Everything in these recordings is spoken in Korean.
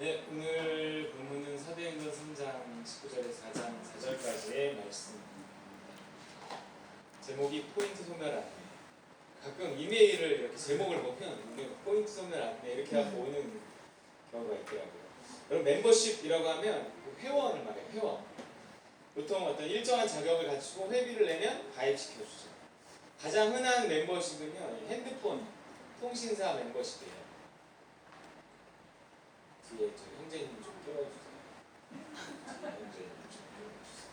네, 오늘 본문은 사도행전 3장 19절에서 4장 4절까지의 말씀입니다. 제목이 포인트 소멸 안내. 가끔 이메일을 이렇게 제목을 보면 포인트 소멸 안내 이렇게 하고 오는 경우가 있더라고요. 그럼 멤버십이라고 하면 회원을 말해요. 회원. 보통 어떤 일정한 자격을 갖추고 회비를 내면 가입시켜주죠. 가장 흔한 멤버십은요, 핸드폰 통신사 멤버십이에요. 뒤에 저 형제님 좀 띄워주세요. 형제님 좀 띄워주세요.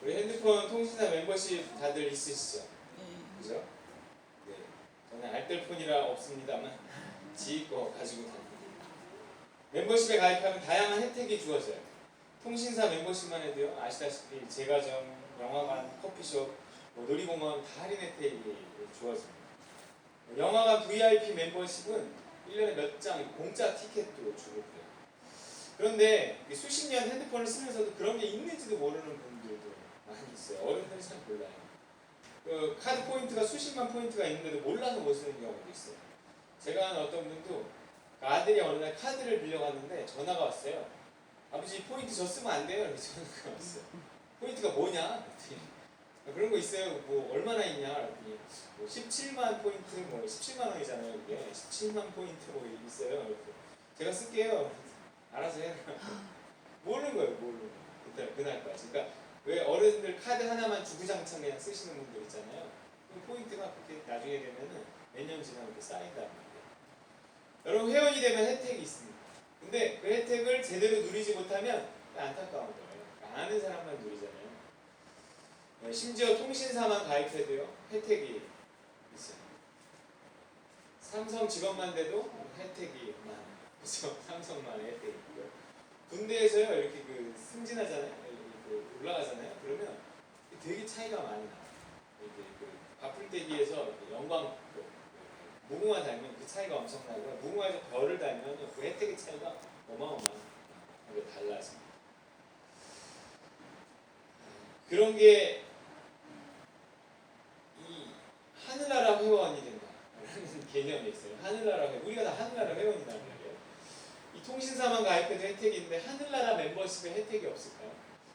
우리 핸드폰 통신사 멤버십 다들 있으시죠? 그죠? 네. 저는 알뜰폰이라 없습니다만 지희 거 가지고 다닙니다. 멤버십에 가입하면 다양한 혜택이 주어져요. 통신사 멤버십만 해도요, 아시다시피 제과점, 영화관, 커피숍, 놀이공원 다 할인 혜택이 주어집니다. 영화관 VIP 멤버십은 1년에 몇 장 공짜 티켓도 주고 그래요. 그런데 수십 년 핸드폰을 쓰면서도 그런 게 있는지도 모르는 분들도 많이 있어요. 어른들은 잘 몰라요. 그 카드 포인트가 수십만 포인트가 있는데도 몰라서 못 쓰는 경우도 있어요. 제가 아는 어떤 분도 아들이 어느 날 카드를 빌려갔는데 전화가 왔어요. 아버지 포인트 저 쓰면 안 돼요? 이렇게 전화가 왔어요. 포인트가 뭐냐? 그런 거 있어요. 뭐 얼마나 있냐? 그랬더니 뭐 17만 포인트, 뭐 17만 원이잖아요. 이게 17만 포인트 뭐 있어요. 그래서 제가 쓸게요. 알아서 해라. 모르는 거예요. 모르는 거. 그날까지. 그러니까 왜 어른들 카드 하나만 주구장창 그냥 쓰시는 분들 있잖아요. 그 포인트가 그렇게 나중에 되면은 몇 년 지나면 이렇게 쌓인단 말이에요. 여러분 회원이 되면 혜택이 있습니다. 근데 그 혜택을 제대로 누리지 못하면 안타까운 거예요. 아는 사람만 누리잖아요. 심지어 통신사만 가입해도요 혜택이 있어요. 삼성 직원만 돼도 혜택이 많아요. 그래서 삼성만 혜택이 있고요. 군대에서요 이렇게 그 승진하잖아요, 이렇게 올라가잖아요. 그러면 되게 차이가 많이 나요. 이렇게 그 바풀떼기에서 영광 무궁화 달면 그 차이가 엄청나고요. 무궁화에서 별을 달면 그 혜택의 차이가 어마어마하게 달라집니다. 그런 게 하늘나라 회원이 된다라는 개념이 있어요. 하늘나라 회원. 우리가 다 하늘나라 회원이란 말이에요. 이 통신사만 가입해도 혜택이 있는데 하늘나라 멤버십에 혜택이 없을까요?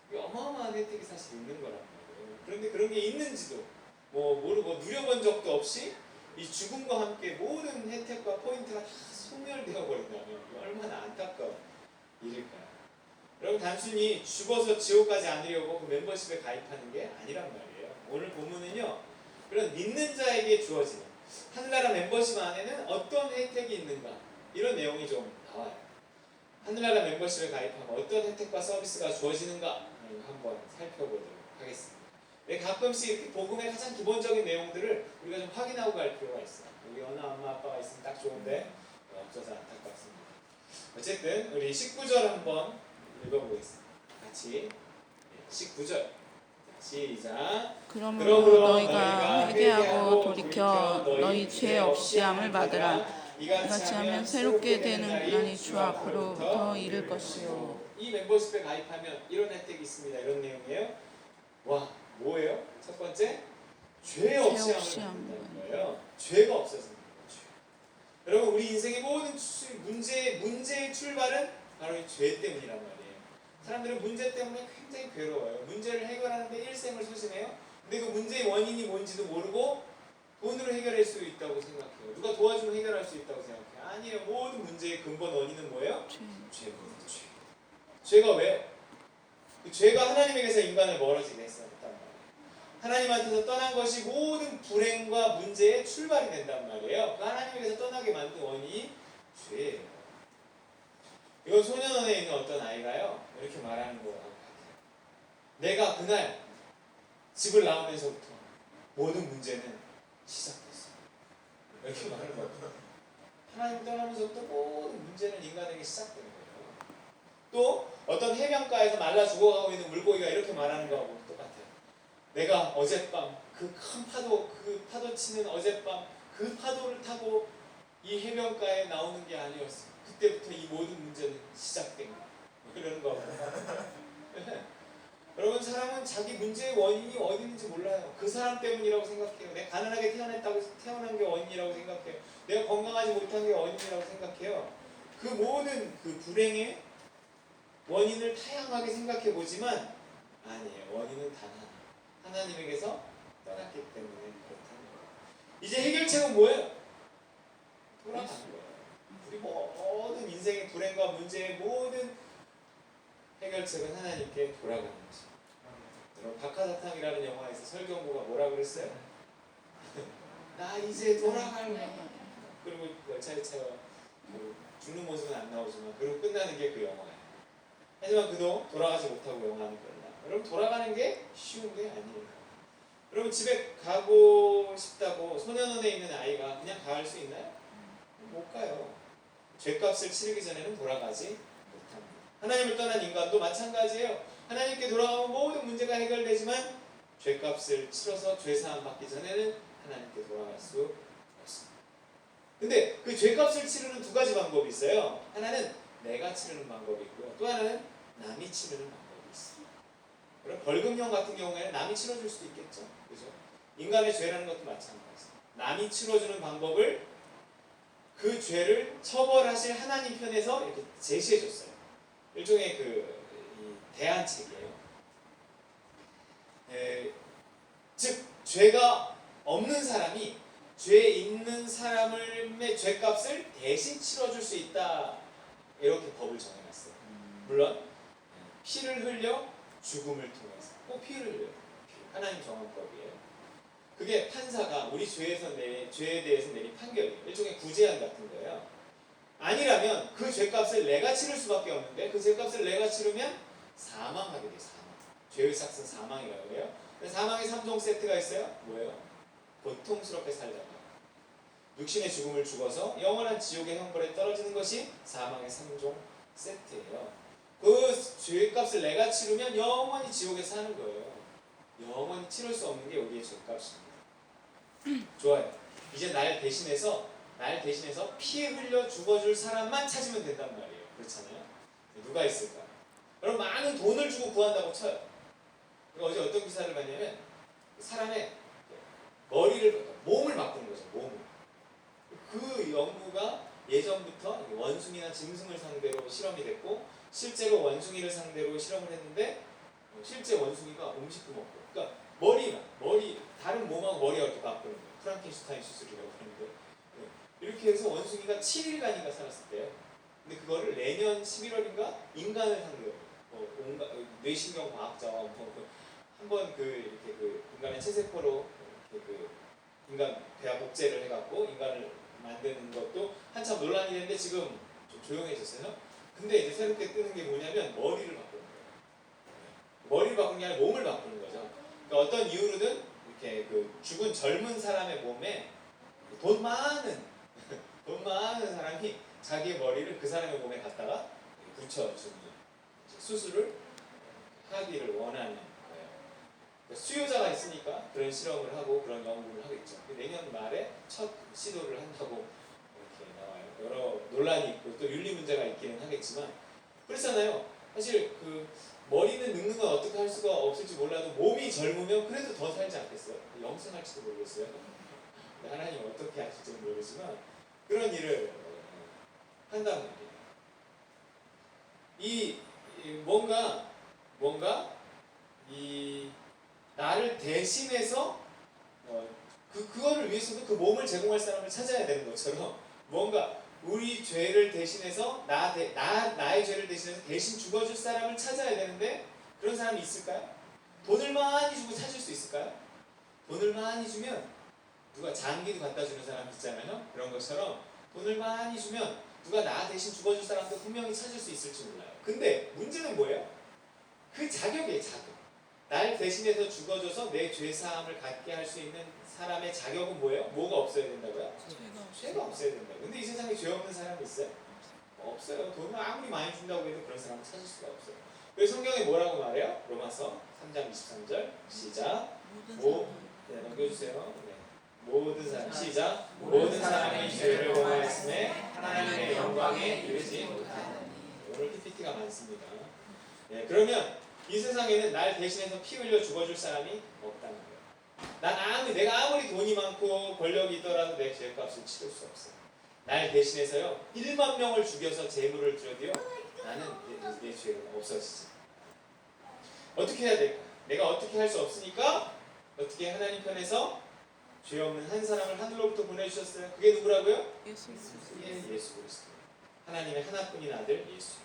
이게 어마어마한 혜택이 사실 있는 거란 말이에요. 그런데 그런 게 있는지도 모르고 누려본 적도 없이 이 죽음과 함께 모든 혜택과 포인트가 다 소멸되어 버린다면 얼마나 안타까운 일일까요? 여러분 단순히 죽어서 지옥 가지 않으려고 그 멤버십에 가입하는 게 아니란 말이에요. 오늘 본문은요, 그런 믿는 자에게 주어지는 하늘나라 멤버십 안에는 어떤 혜택이 있는가 이런 내용이 좀 나와요. 하늘나라 멤버십에 가입하면 어떤 혜택과 서비스가 주어지는가 한번 살펴보도록 하겠습니다. 가끔씩 이렇게 복음의 가장 기본적인 내용들을 우리가 좀 확인하고 갈 필요가 있어요. 우리 어느 엄마 아빠가 있으면 딱 좋은데 없어서 안타깝습니다. 어쨌든 우리 19절 한번 읽어보겠습니다. 같이 19절 시작. 그러므로 너희가 회개하고 돌이켜 너희 죄 없이 함을 받으라. 이같이 하면 새롭게 되는 날이 주 앞으로부터 이를 것이요. 이 멤버십에 가입하면 이런 혜택이 있습니다. 이런 내용이에요. 와, 뭐예요? 첫 번째, 죄 없이 함을 받는다는 거예요. 죄가 없어집니다. 여러분 우리 인생의 모든 문제의 출발은 바로 이 죄 때문이란 말이에요. 사람들은 문제 때문에 굉장히 괴로워요. 문제를 해결하는데 일생을 소진해요. 근데 그 문제의 원인이 뭔지도 모르고 돈으로 해결할 수 있다고 생각해요. 누가 도와주면 해결할 수 있다고 생각해요. 아니에요. 모든 문제의 근본 원인은 뭐예요? 죄입니다. 죄가 왜요? 그 죄가 하나님에게서 인간을 멀어지게 했었단 말이에요. 하나님한테서 떠난 것이 모든 불행과 문제의 출발이 된단 말이에요. 그 하나님에게서 떠나게 만든 원인이 죄예요. 이건 소년원에 있는 어떤 아이가요 이렇게 말하는 것 같아요. 내가 그날 집을 나오면서부터 모든 문제는 시작됐어. 이렇게 말하는 것 같아요. 하나님 떠나면서부터 모든 문제는 인간에게 시작되는 거예요. 또 어떤 해변가에서 말라 죽어가고 있는 물고기가 이렇게 말하는 거하고 똑같아요. 내가 어젯밤 그 큰 파도, 그 파도 치는 어젯밤 그 파도를 타고 이 해변가에 나오는 게 아니었어. 그때부터 이 모든 문제는 시작된 거야. 그러는 거 같아요. 여러분 사람은 자기 문제의 원인이 어디 있는지 몰라요. 그 사람 때문이라고 생각해요. 내가 가난하게 태어난 게 원인이라고 생각해요. 내가 건강하지 못한 게 원인이라고 생각해요. 그 모든 그 불행의 원인을 다양하게 생각해 보지만 아니에요. 원인은 단 하나. 하나님에게서 떠났기 때문에 그렇다는 거예요. 이제 해결책은 뭐예요? 돌아가는 거예요. 우리 모든 인생의 불행과 문제의 모든 해결책은 하나님께 돌아가는 거죠. 여러분 박하사탕이라는 영화에서 설경구가 뭐라 그랬어요? 나 이제 돌아갈래. 그리고 열차에 차가 죽는 모습은 안 나오지만 그리고 끝나는 게 그 영화예요. 하지만 그도 돌아가지 못하고 영화는 끝나. 여러분 돌아가는 게 쉬운 게 아니에요. 여러분 집에 가고 싶다고 소년원에 있는 아이가 그냥 갈 수 있나요? 못 가요. 죄값을 치르기 전에는 돌아가지 못합니다. 하나님을 떠난 인간도 마찬가지예요. 하나님께 돌아가면 모든 문제가 해결되지만 죄값을 치러서 죄사함 받기 전에는 하나님께 돌아갈 수 없습니다. 근데 그 죄값을 치르는 두 가지 방법이 있어요. 하나는 내가 치르는 방법이 있고요. 또 하나는 남이 치르는 방법이 있어요. 그럼 벌금형 같은 경우에는 남이 치러줄 수도 있겠죠. 그죠? 인간의 죄라는 것도 마찬가지예요. 남이 치러주는 방법을 그 죄를 처벌하실 하나님 편에서 이렇게 제시해 줬어요. 일종의 이 대안책이에요. 즉 죄가 없는 사람이 죄 있는 사람의 죄값을 대신 치러줄 수 있다. 이렇게 법을 정해놨어요. 물론 피를 흘려 죽음을 통해서 꼭 피를 흘려요. 하나님 정한법이에요. 그게 판사가 우리 죄에 대해서 내린 판결이에요. 일종의 구제안 같은 거예요. 아니라면 그 죄값을 내가 치를 수밖에 없는데 그 죄값을 내가 치르면 사망하게 돼요. 사망. 죄의 삭은 사망이라고 해요. 사망의 3종 세트가 있어요. 뭐예요? 고통스럽게 살다가 육신의 죽음을 죽어서 영원한 지옥의 형벌에 떨어지는 것이 사망의 3종 세트예요. 그 죄값을 내가 치르면 영원히 지옥에 사는 거예요. 영원히 치를 수 없는 게 우리의 죄값입니다. 좋아요. 이제 날 대신해서 피 흘려 죽어줄 사람만 찾으면 된단 말이에요. 그렇잖아요. 누가 있을까? 그럼 많은 돈을 주고 구한다고 쳐요. 어제 어떤 기사를 봤냐면 사람의 몸을 바꾸는 거죠. 몸을. 그 연구가 예전부터 원숭이나 짐승을 상대로 실험이 됐고 실제로 원숭이를 상대로 실험을 했는데 실제 원숭이가 음식도 먹고 그러니까 다른 몸하고 머리가 이렇게 바꾸는 거예요. 프랑켄슈타인 수술이라고 하는데 이렇게 해서 원숭이가 7일간인가 살았었대요. 근데 그거를 내년 11월인가 인간을 상대로 온갖 뇌신경 과학자와 한번 이렇게 인간의 체세포로 이렇게 인간 배아 복제를 해갖고 인간을 만드는 것도 한참 논란이 됐는데 지금 좀 조용해졌어요. 근데 이제 새롭게 뜨는 게 뭐냐면 머리를 바꾸는 거예요. 머리를 바꾸는 게 아니라 몸을 바꾸는 거죠. 그러니까 어떤 이유로든 이렇게 죽은 젊은 사람의 몸에 돈 많은 사람이 자기의 머리를 그 사람의 몸에 갖다가 붙여주는 수술을 하기를 원하는 거예요. 그러니까 수요자가 있으니까 그런 실험을 하고 그런 연구를 하겠죠. 내년 말에 첫 시도를 한다고 이렇게 나와요. 여러 논란이 있고 또 윤리 문제가 있기는 하겠지만 그렇잖아요. 사실 머리는 늙는 건 어떻게 할 수가 없을지 몰라도 몸이 젊으면 그래도 더 살지 않겠어요? 영생할지도 모르겠어요. 하나님 어떻게 하실지 모르겠지만 그런 일을 한단 말이에요. 뭔가 나를 대신해서 그거를 위해서도 그 몸을 제공할 사람을 찾아야 되는 것처럼 뭔가 우리 죄를 대신해서 나의 죄를 대신해서 대신 죽어줄 사람을 찾아야 되는데 그런 사람이 있을까요? 돈을 많이 주고 찾을 수 있을까요? 돈을 많이 주면 누가 장기도 갖다 주는 사람 있잖아요. 그런 것처럼 돈을 많이 주면 누가 나 대신 죽어줄 사람도 분명히 찾을 수 있을지 몰라요. 근데 문제는 뭐예요? 그 자격이에요. 자격. 날 대신해서 죽어줘서 내 죄사함을 갖게 할 수 있는 사람의 자격은 뭐예요? 뭐가 없어야 된다고요? 죄가 없어야 된다고요. 근데 이 세상에 죄 없는 사람이 있어요? 없어요. 돈을 아무리 많이 준다고 해도 그런 사람을 찾을 수가 없어요. 그래서 성경에 뭐라고 말해요? 로마서 3장 23절 시작. 넘겨주세요. 모든 사람 시작. 모든 사람이 죄를 범하였음에 하나님의 영광에 이르지 못하느니. 오늘 PPT가 많습니다. 그러면 이 세상에는 날 대신해서 피 흘려 죽어줄 사람이 없다는 거예요. 내가 아무리 돈이 많고 권력이 있더라도 내 죄값을 치를 수 없어요. 날 대신해서요 1만 명을 죽여서 제물을 드려도요 나는 내 죄가 없어지지. 어떻게 해야 될까? 내가 어떻게 할 수 없으니까 어떻게 하나님 편에서 죄 없는 한 사람을 하늘로부터 보내주셨어요. 그게 누구라고요? 예수. 예수 그리스도. 하나님의 하나뿐인 아들 예수.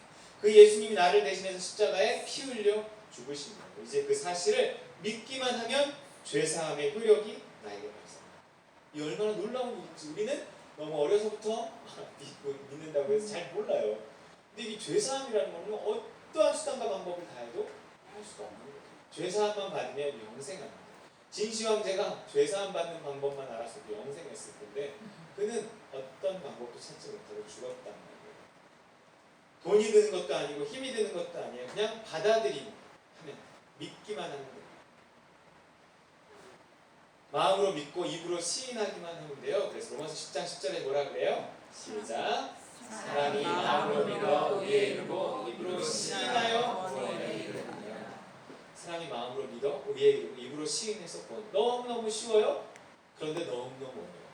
그 예수님이 나를 대신해서 십자가에 피 흘려 죽으신 거예요. 이제 그 사실을 믿기만 하면 죄사함의 효력이 나에게 발생합니다. 이 얼마나 놀라운 일인지 우리는 너무 어려서부터 믿는다고 해서 잘 몰라요. 근데 이 죄사함이라는 거는 어떠한 수단과 방법을 다해도 할 수가 없는 거예요. 죄사함만 받으면 영생합니다. 진시황제가 죄사함 받는 방법만 알았어도 영생했을 텐데 그는 어떤 방법도 찾지 못하고 죽었단 말이에요. 돈이 드는 것도 아니고 힘이 드는 것도 아니에요. 그냥 받아들이면 하면 믿기만 하는 거예요. 마음으로 믿고 입으로 시인하기만 하면 돼요. 그래서 로마서 10장 10절에 뭐라 그래요? 시작. 사람이 마음으로 믿어 의에 이르고 입으로 시인하여 구원에 이르느니라. 사람이 마음으로 믿어 의에 이르고 입으로 시인해서 구원. 너무너무 쉬워요. 그런데 너무너무 어려워요.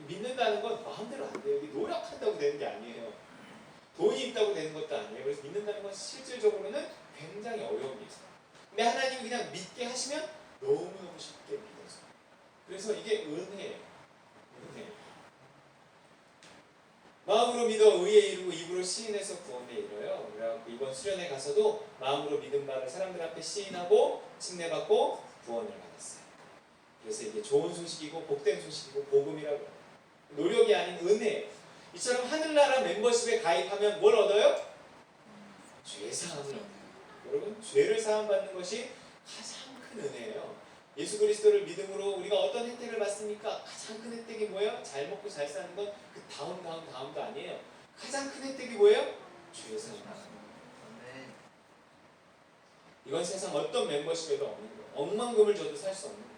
믿는다는 건 마음대로 안 돼요. 이게 노력한다고 되는 게 아니에요. 돈이 있다고 되는 것도 아니에요. 그래서 믿는다는 건 실질적으로는 굉장히 어려운 일이에요. 근데 하나님이 그냥 믿게 하시면 너무너무 쉽게 믿어져요. 그래서 이게 은혜예요. 은혜. 마음으로 믿어 의에 이르고 입으로 시인해서 구원에 이뤄요. 그래갖고 이번 수련회 가서도 마음으로 믿은 바를 사람들 앞에 시인하고 칭례받고 구원을 받았어요. 그래서 이게 좋은 소식이고 복된 소식이고 복음이라고 해요. 노력이 아닌 은혜예요. 이처럼 하늘나라 멤버십에 가입하면 뭘 얻어요? 죄사함을 얻어요. 여러분 죄를 사함받는 것이 가장 큰 은혜예요. 예수 그리스도를 믿음으로 우리가 어떤 혜택을 받습니까? 가장 큰 혜택이 뭐예요? 잘 먹고 잘 사는 건 그 다음도 아니에요. 가장 큰 혜택이 뭐예요? 죄사함. 이건 세상 어떤 멤버십에도 없는 거예요. 억만금을 줘도 살 수 없는 거예요.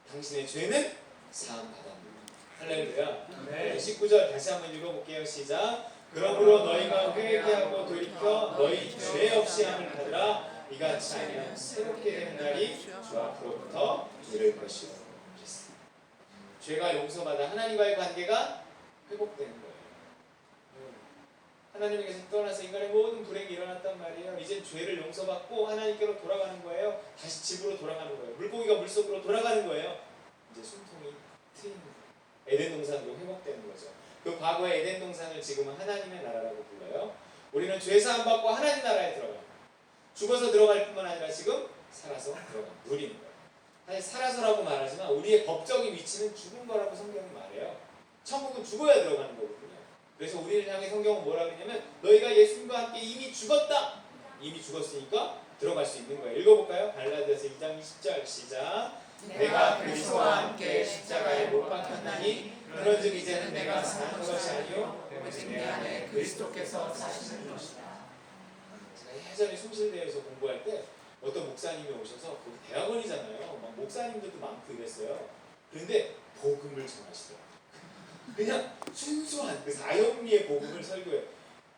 당신의 죄는 사함 받았습니다. 할렐루야. 네. 19절 다시 한번 읽어볼게요. 시작. 그러므로 너희가 회개하고 돌이켜 너희 죄 없이 함을 받으라. 이같이 하면 새롭게 되는 날이 주 앞으로부터 이를 것이요. 죄가 용서받아 하나님과의 관계가 회복되는 거예요. 하나님에게서 떠나서 인간의 모든 불행이 일어났단 말이에요. 이제 죄를 용서받고 하나님께로 돌아가는 거예요. 다시 집으로 돌아가는 거예요. 물고기가 물속으로 돌아가는 거예요. 이제 숨통이 트이는 거예요. 에덴 동산으로 회복되는 거죠. 그 과거의 에덴 동산을 지금은 하나님의 나라라고 불러요. 우리는 죄사함 받고 하나님 나라에 들어가요. 죽어서 들어갈 뿐만 아니라 지금 살아서 들어가요. 누리는 거예요. 사실 살아서라고 말하지만 우리의 법적인 위치는 죽은 거라고 성경이 말해요. 천국은 죽어야 들어가는 거거든요. 그래서 우리를 향해 성경은 뭐라고 했냐면 너희가 예수님과 함께 이미 죽었다. 이미 죽었으니까 들어갈 수 있는 거예요. 읽어볼까요? 갈라디아서 2장 20절 시작. 내가 그리스도와 함께 십자가에 못 박혔나니 그런즉 이제는 내가 사는 것이 아니요 오직 내 안에 그리스도께서 사시는 것이다. 제가 예전에 숨실대에서 공부할 때 어떤 목사님이 오셔서 그 대학원이잖아요. 막 목사님들도 많고 이랬어요. 그런데 복음을 전하시더라고요. 그냥 순수한 그 사형리의 복음을 설교해요.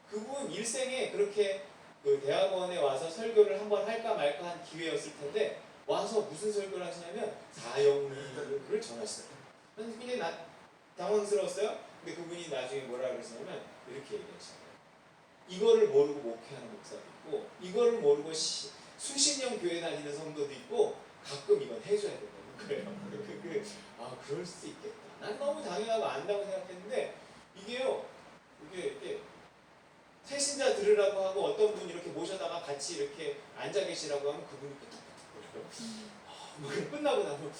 그분 일생에 그렇게 그 대학원에 와서 설교를 한번 할까 말까 한 기회였을 텐데 와서 무슨 설교를 하시냐면 사형리를 전하시더라고요. 굉장히 당황스러웠어요. 근데 그분이 나중에 뭐라 그러시냐면 이렇게 얘기하시더라고요. 이거를 모르고 목회하는 목사도 있고 이거를 모르고 수십 년 교회 다니는 성도도 있고 가끔 이건 해줘야 된다는 거예요. 그럴 수 있겠다. 난 너무 당연하고 안다고 생각했는데 이게요. 이게 새신자 들으라고 하고 어떤 분이 이렇게 모셔다가 같이 이렇게 앉아 계시라고 하면 그분이 끄떡끄떡거려요. 끝나고 나면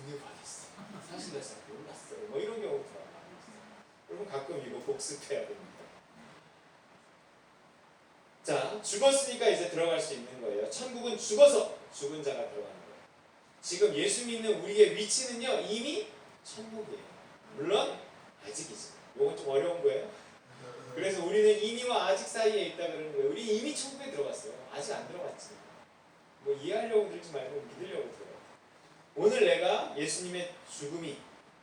은혜 받았어. 사신자 잘 몰랐어요. 뭐 이런 경우가 많이 있어요. 여러분 가끔 이거 복습해야 됩니다. 자, 죽었으니까 이제 들어갈 수 있는 거예요. 천국은 죽어서 죽은 자가 들어가는 거예요. 지금 예수 믿는 우리의 위치는요 이미 천국이에요. 물론 아직이죠. 이건 좀 어려운 거예요. 그래서 우리는 이미와 아직 사이에 있다 그러는 거예요. 우리 이미 천국에 들어갔어요. 아직 안 들어갔지. 뭐 이해하려고 들지 말고 믿으려고 들어요. 오늘 내가 예수님의 죽음이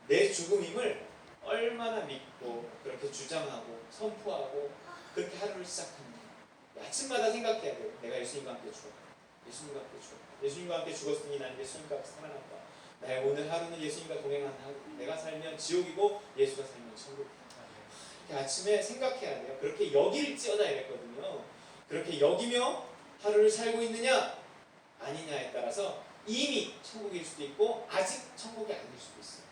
내 죽음임을 얼마나 믿고 그렇게 주장하고 선포하고 그렇게 하루를 시작합니다. 아침마다 생각해야 돼요. 내가 예수님과 함께 죽었다. 예수님과 함께 죽었다. 예수님과 함께 죽었으니 난 예수님과 함께 살아났다. 나의 오늘 하루는 예수님과 동행하는 하루. 내가 살면 지옥이고 예수가 살면 천국이다. 이렇게 아침에 생각해야 돼요. 그렇게 여길지어다 이랬거든요. 그렇게 여기며 하루를 살고 있느냐 아니냐에 따라서 이미 천국일 수도 있고 아직 천국이 아닐 수도 있어요.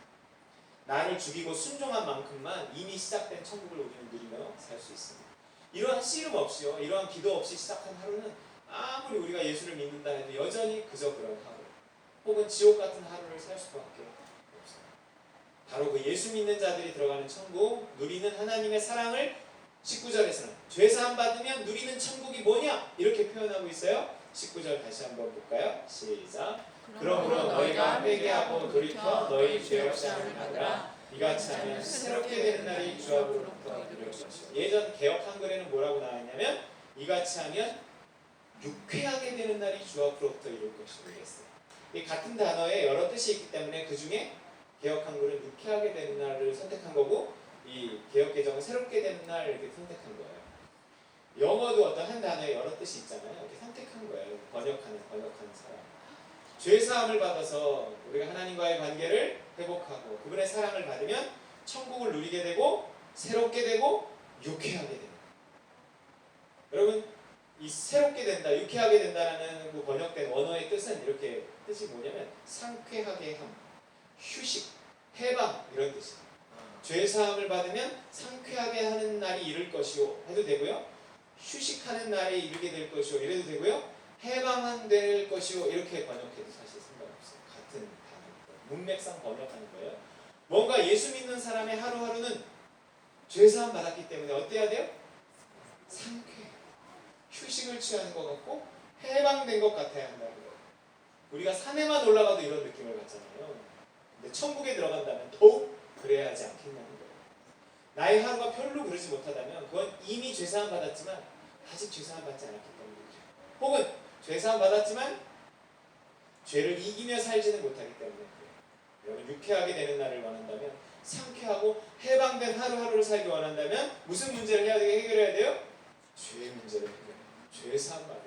나를 죽이고 순종한 만큼만 이미 시작된 천국을 우리는 누리며 살 수 있습니다. 이러한 씨름 없이요, 이러한 기도 없이 시작한 하루는 아무리 우리가 예수를 믿는다 해도 여전히 그저 그런 하루, 혹은 지옥 같은 하루를 살 수밖에 없어요. 바로 그 예수 믿는 자들이 들어가는 천국, 누리는 하나님의 사랑을 19절에서는 죄사함 받으면 누리는 천국이 뭐냐 이렇게 표현하고 있어요. 19절 다시 한번 볼까요? 시작. 그러므로 너희가 회개하고 돌이켜 너희 죄 없이 함을 받으라. 이같이 하면 새롭게 되는 날이 주 앞으로부터 이를 것이요. 예전 개역 한글에는 뭐라고 나왔냐면 이같이 하면 유쾌하게 되는 날이 주 앞으로부터 이룰 것이라고 했어요. 이 같은 단어에 여러 뜻이 있기 때문에 그 중에 개역 한글은 유쾌하게 되는 날을 선택한 거고 이 개역 개정은 새롭게 되는 날 이렇게 선택한 거예요. 영어도 어떤 한 단어에 여러 뜻이 있잖아요. 이렇게 선택한 거예요. 번역하는 사람. 죄 사함을 받아서 우리가 하나님과의 관계를 회복하고 그분의 사랑을 받으면 천국을 누리게 되고 새롭게 되고 유쾌하게 됩니다. 여러분 이 새롭게 된다, 유쾌하게 된다라는 그 번역된 원어의 뜻은 이렇게 뜻이 뭐냐면 상쾌하게 함, 휴식, 해방 이런 뜻이에요. 죄 사함을 받으면 상쾌하게 하는 날이 이를 것이요 해도 되고요. 휴식하는 날에 이르게 될 것이요 이래도 되고요. 해방될 것이요 이렇게 번역해도 사실 상관없어요. 같은 단어니까 문맥상 번역하는 거예요. 뭔가 예수 믿는 사람의 하루하루는 죄사함 받았기 때문에 어때야 돼요? 상쾌, 휴식을 취하는 것 같고 해방된 것 같아야 한다는 거예요. 우리가 산에만 올라가도 이런 느낌을 받잖아요. 근데 천국에 들어간다면 더욱 그래야 하지 않겠냐는 거예요. 나의 하루가 별로 그러지 못하다면 그건 이미 죄사함 받았지만 아직 죄사함 받지 않았기 때문이죠. 혹은 죄사함 받았지만 죄를 이기며 살지는 못하기 때문에 그래요. 여러분 유쾌하게 되는 날을 원한다면 상쾌하고 해방된 하루하루를 살기 원한다면 무슨 문제를 해결해야 돼요? 죄의 문제를 해결해요. 죄사함 받아요.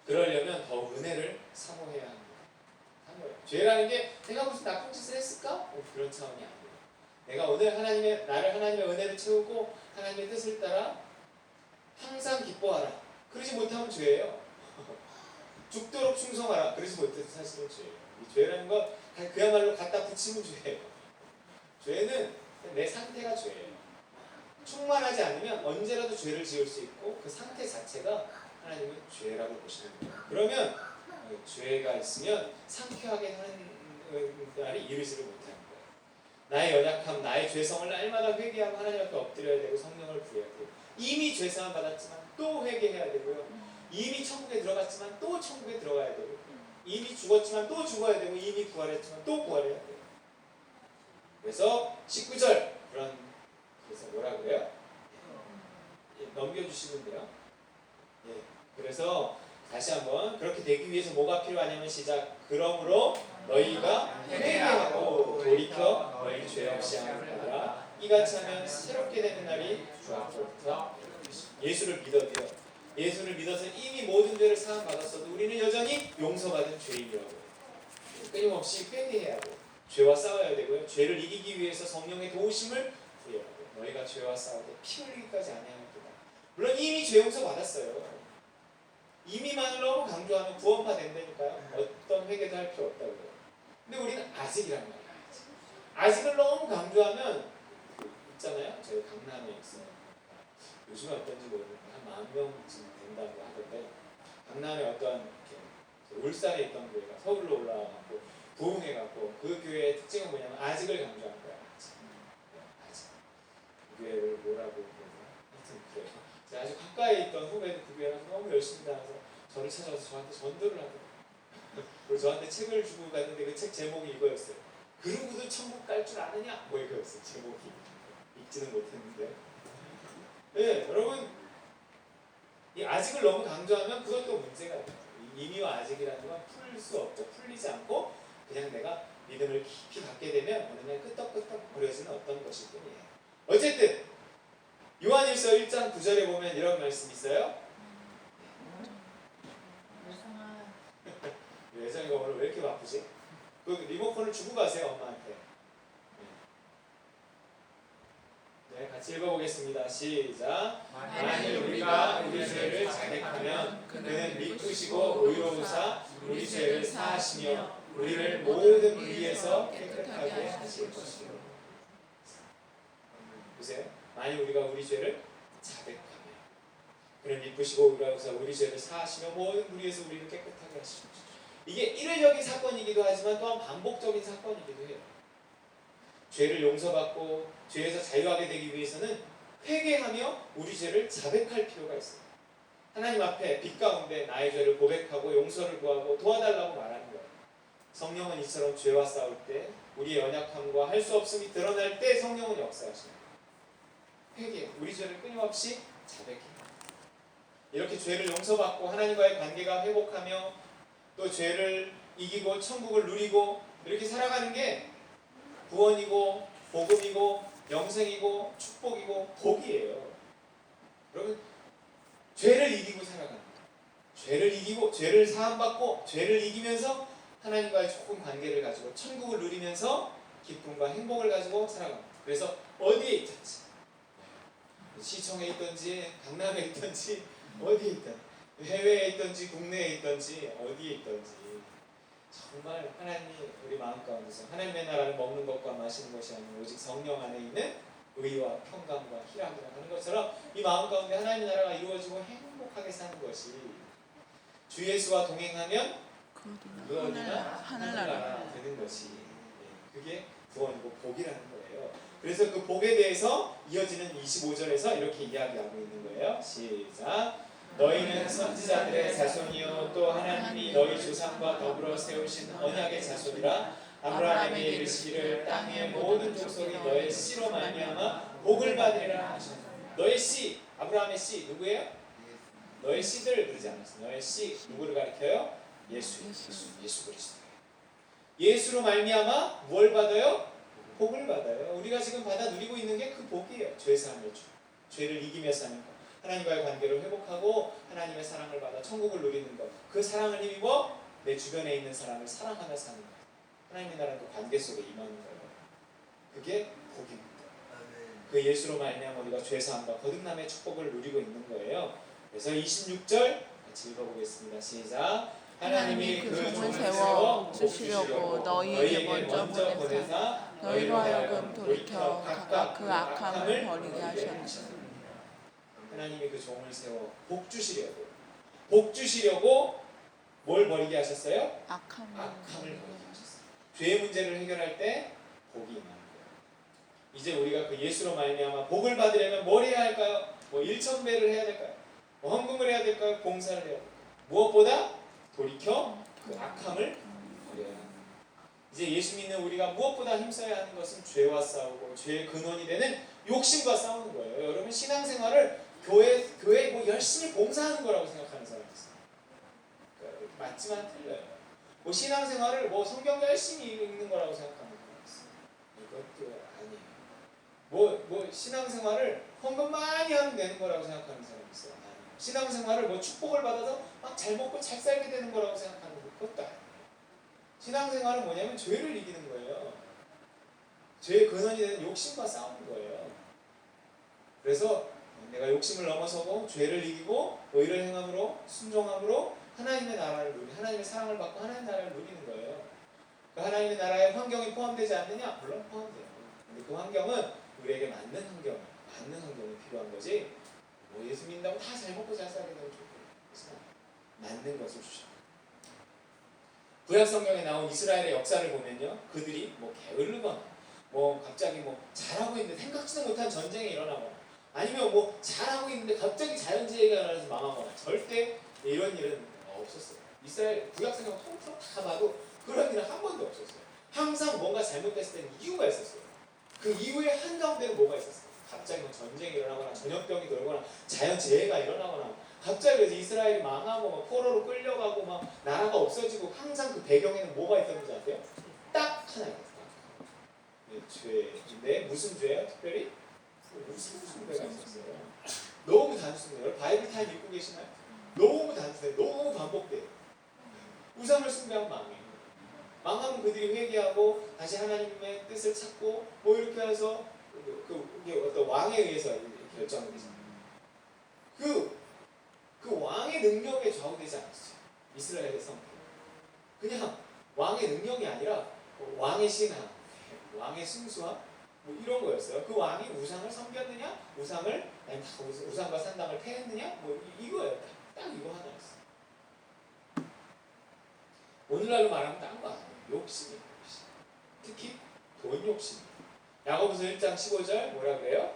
그러려면 더욱 은혜를 사모해야 합니다. 죄라는 게 내가 무슨 나쁜 짓을 했을까? 그런 차원이 아니에요. 내가 오늘 나를 하나님의 은혜를 채우고 하나님의 뜻을 따라 항상 기뻐하라. 그러지 못하면 죄예요. 죽도록 충성하라. 그러지 못해서 사실은 죄예요. 이 죄라는 건 그야말로 갖다 붙이면 죄예요. 죄는 내 상태가 죄예요. 충만하지 않으면 언제라도 죄를 지을 수 있고 그 상태 자체가 하나님은 죄라고 보시는 거예요. 그러면 죄가 있으면 상쾌하게 하는 날이 이르지를 못하는 거예요. 나의 연약함, 나의 죄성을 날마다 회개하고 하나님 앞에 엎드려야 되고 성령을 구해야 되고 이미 죄사함 받았지만 또 회개해야 되고요. 이미 천국에 들어갔지만 또 천국에 들어가야 되고 이미 죽었지만 또 죽어야 되고 이미 부활했지만 또 부활해야 돼요. 그래서 19절 그래서 뭐라 그래요? 넘겨주시면 돼요. 예. 그래서 다시 한번 그렇게 되기 위해서 뭐가 필요하냐면 시작. 그러므로 너희가 회개하고 돌이켜 너희 죄 없이 함을 받으라. 이같이 하면 새롭게 되는 날이 주 앞으로부터 예수를 믿어도요. 예수를 믿어서 이미 모든 죄를 사함 받았어도 우리는 여전히 용서받은 죄인이라고 끊임없이 회개해야 하고 죄와 싸워야 되고요. 죄를 이기기 위해서 성령의 도우심을 구해야 하고 너희가 죄와 싸우되 피 흘리기까지 아니하였도다. 물론 이미 죄 용서 받았어요. 이미만을 너무 강조하면 구원파 된다니까요. 어떤 회개도 할 필요 없다고 그래요. 근데 우리는 아직이란 말이에요. 아직을 너무 강조하면 있잖아요. 저희 강남에 있어요. 요즘은 어떤지 모르겠는데 한 10,000명쯤 된다고 하던데 강남에 어떤 울산에 있던 교회가 서울로 올라와갖고 부흥해갖고 그 교회의 특징은 뭐냐면 아직을 강조하는 거야. 아직. 그 교회를 뭐라고 그러나? 하여튼 그래요. 제가 아주 가까이 있던 후배도 그 교회에서 너무 열심히 다녀서 저를 찾아와서 저한테 전도를 하더라고요. 그리고 저한테 책을 주고 갔는데 그 책 제목이 이거였어요. 그러고도 천국 갈 줄 아느냐? 뭐 이거였어요. 제목이. 읽지는 못했는데. 네, 여러분 이 아직을 너무 강조하면 그것도 문제가 있어요. 이미와 아직이라는 건 풀 수 없고 풀리지 않고 그냥 내가 믿음을 깊이 갖게 되면 어느 날 끄떡끄떡 버려지는 어떤 것일 뿐이에요. 어쨌든 요한일서 1장 9절에 보면 이런 말씀이 있어요. 예정이가 오늘 왜 이렇게 바쁘지? 그 리모컨을 주고 가세요 엄마한테. 네, 같이 읽어보겠습니다. 시작. 만일 우리가 우리 죄를 자백하면 그는 미쁘시고 의로우사 우리 죄를 사하시며 우리를 모든 불의에서 깨끗하게 하실 것이요. 보세요. 만일 우리가 우리 죄를 자백하면 그는 미쁘시고 의로우사 우리 죄를 사하시며 모든 불의에서 우리를 깨끗하게 하실 것이요. 이게 일회적인 사건이기도 하지만 또한 반복적인 사건이기도 해요. 죄를 용서받고 죄에서 자유하게 되기 위해서는 회개하며 우리 죄를 자백할 필요가 있어요. 하나님 앞에 빛 가운데 나의 죄를 고백하고 용서를 구하고 도와달라고 말하는 거예요. 성령은 이처럼 죄와 싸울 때 우리의 연약함과 할 수 없음이 드러날 때 성령은 역사하십니다. 회개, 우리 죄를 끊임없이 자백해요. 이렇게 죄를 용서받고 하나님과의 관계가 회복하며 또 죄를 이기고 천국을 누리고 이렇게 살아가는 게 구원이고 복음이고 영생이고 축복이고 복이에요. 여러분, 죄를 이기고 살아가는 거예요. 죄를 이기고 죄를 사함받고 죄를 이기면서 하나님과의 좋은 관계를 가지고 천국을 누리면서 기쁨과 행복을 가지고 살아갑니다. 그래서 어디에 있든지 시청에 있든지 강남에 있든지 어디에 있든 해외에 있든지 국내에 있든지 어디에 있든지 정말 하나님이 우리 마음 가운데서 하나님의 나라를 먹는 것과 마시는 것이 아니라 오직 성령 안에 있는 의와 평강과 희락이라 하는 것처럼 이 마음 가운데 하나님의 나라가 이루어지고 행복하게 사는 것이 주 예수와 동행하면 그 어디나 하늘나라 되는 것이 그게 구원이고 복이라는 거예요. 그래서 그 복에 대해서 이어지는 25절에서 이렇게 이야기하고 있는 거예요. 시작. 너희는 선지자들의 자손이요 또 하나님이 너희 조상과 더불어 세우신 언약의 자손이라. 아브라함에게 이르시기를 땅의 모든 족속이 너의 씨로 말미암아 복을 받으리라 하셨다. 너의 씨, 아브라함의 씨 누구예요? 너의 씨들을 그러지 않았어요. 너의 씨 누구를 가리켜요? 예수 그리스도. 예수로 말미암아 뭘 받아요? 복을 받아요. 우리가 지금 받아 누리고 있는 게 그 복이에요. 죄사함의 주. 죄를 이기며 사는 것. 하나님과의 관계를 회복하고 하나님의 사랑을 받아 천국을 누리는 것. 그 사랑을 힘입어 내 주변에 있는 사람을 사랑하며 사는 것. 하나님의 나라는 그 관계 속에 임하는 거예요. 그게 복입니다. 그 예수로 말미암아 우리가 죄사함과 거듭남의 축복을 누리고 있는 거예요. 그래서 26절 같이 읽어보겠습니다. 시작. 하나님이 그 종을 세워 주시려고 너희에게 먼저 보내사 너희로 하여금 돌이켜 각각 그 악함을 버리게 하셨으니. 하나님이 그 종을 세워 복 주시려고 뭘 버리게 하셨어요? 악함을 버리게 하셨어요. 죄의 문제를 해결할 때 복이 임하는 거예요. 이제 우리가 그 예수로 말미암아 복을 받으려면 뭘 해야 할까요? 뭐 일천배를 해야 될까요? 뭐 헌금을 해야 될까요? 봉사를 해야 될까요? 무엇보다 돌이켜 그 악함을 버려야 합니다. 이제 예수 믿는 우리가 무엇보다 힘써야 하는 것은 죄와 싸우고 죄의 근원이 되는 욕심과 싸우는 거예요. 여러분 신앙생활을 교회 뭐 열심히 봉사하는 거라고 생각하는 사람이 있어요. 그러니까 맞지만 틀려요. 뭐 신앙생활을 뭐 성경 열심히 읽는 거라고 생각하는 사람이 있어요. 이것도 아니에요. 뭐 신앙생활을 헌금 많이 하면 되는 거라고 생각하는 사람이 있어요. 아니에요. 신앙생활을 뭐 축복을 받아서 막 잘 먹고 잘 살게 되는 거라고 생각하는 것도 아니에요. 신앙생활은 뭐냐면 죄를 이기는 거예요. 죄의 근원이 되는 욕심과 싸우는 거예요. 그래서 내가 욕심을 넘어서고 죄를 이기고 의를 행함으로 순종함으로 하나님의 나라를 하나님의 사랑을 받고 하나님의 나라를 누리는 거예요. 그 하나님의 나라에 환경이 포함되지 않느냐? 물론 포함돼요. 근데 그 환경은 우리에게 맞는 환경이 필요한 거지. 뭐 예수 믿는다고 다 잘 먹고 잘 살게 되면 좋고 맞는 것을 주셔. 구약 성경에 나온 이스라엘의 역사를 보면요, 그들이 뭐 게으르거나 뭐 갑자기 뭐 잘하고 있는데 생각지도 못한 전쟁이 일어나거나 아니면 뭐 잘하고 있는데 갑자기 자연재해가 일어나서 망하거나 절대 이런 일은 없었어요. 이스라엘 구약 성경 통틀어 다 봐도 그런 일은 한 번도 없었어요. 항상 뭔가 잘못됐을 때는 이유가 있었어요. 그 이유의 한가운데는 뭐가 있었어요. 갑자기 뭐 전쟁이 일어나거나 전염병이 돌거나 자연재해가 일어나거나 갑자기 그래서 이스라엘이 망하고 막 포로로 끌려가고 막 나라가 없어지고 항상 그 배경에는 뭐가 있었는지 아세요? 딱 하나 있었어요. 죄인데 무슨 죄예요? 특별히 무슨 죄가 있었어요. 너무 단순해요. 여러분 바이블 다 읽고 계시나요? 너무 단순해요. 너무 반복돼요. 우상을 숭배하면 망해요. 망하면 그들이 회개하고 다시 하나님의 뜻을 찾고 뭐 이렇게 해서 그게 어떤 왕에 의해서 결정이 되잖아요. 그 왕의 능력에 좌우되지 않았어요. 이스라엘의 성패. 그냥 왕의 능력이 아니라 왕의 신앙, 왕의 순수함 뭐 이런 거였어요. 그 왕이 우상을 섬겼느냐, 우상과 산당을 패했느냐, 뭐 이거예요. 딱 이거 하나였어요. 오늘날로 말하면 딴 거 아니에요. 욕심이에요. 욕심. 특히 돈 욕심. 야고보서 1장 15절 뭐라 그래요?